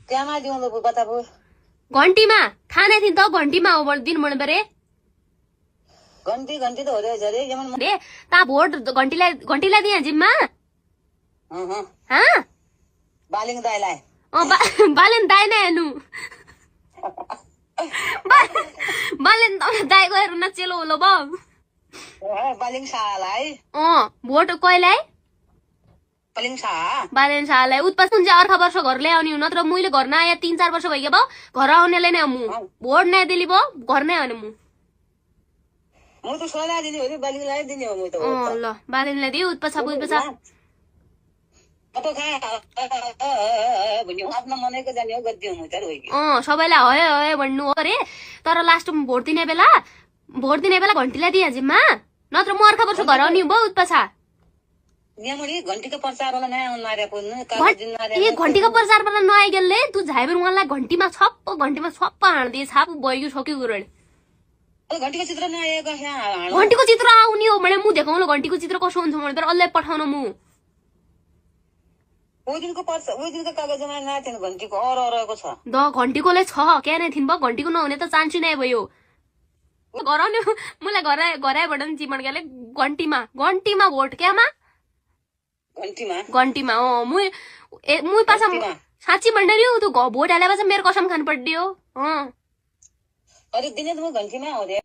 क्यामा दिउँ ल बताबु घन्टीमा थाहा नै थिइन त घन्टीमा हो दिन मन परे घन्टी घन्टी त हो रे जरे जमन रे ता भोट घन्टीलाई दिए जिम्मा हाँ बालिङ दाइलाई बालेन दाइ नै हेर्नु बालेन दाइ गएर नचेलो होला बाउ बालिङ शाहलाई भोट कहिलाई बालिङ शाह बालेन शाहलाई उत्पास हुन्छ अर्का वर्ष घर ल्याउने हो नत्र मैले घर नआए 3-4 वर्ष भइगयो बाउ घर आउनेले नै मु भोट नै दिली बाउ घर नै आउने मु त सल्लाह दिने हो नि बालिङलाई दिने हो म त ल बालेनलाई दियो उत्पास आफ्नो मनेको जाने हो गद्दियो म त सबैलाई हय हय भन्नु हो रे तर लास्टमा भोट दिने बेला घन्टीलाई दिए जिम्मा नत्र म अर्का वर्ष घर आउने भयो उत्पासा घन्टीको प्रचार वाला नयाँ नारे घन्टीको प्रचार वाला नआइ गेलले तू झाइबेर उहाँलाई घन्टीमा छप्प हान्दिए छाप भयो सक्यो गुरल घन्टीको चित्र नआएको घन्टीको चित्र आउने हो मैले मु देखाउनु घन्टीको चित्र कसो हुन्छ भनेर अल्लै पठाउनु मु ओइ दिनको कागजमा नआएको थिएन घन्टीको अरको छ द घन्टीकोले छ क्या नै थिन भयो घन्टीको नहुने त चान्स नै भयो गराउने मलाई घराइबाट नि चिमन गेले घन्टीमा भोट क्यामा घन्टीमा मुई पासा साँच्ची भन्दै तँ भोट हाले मेरो कसम खानु पर्यो अरे दिने त म घन्टीमा हो रे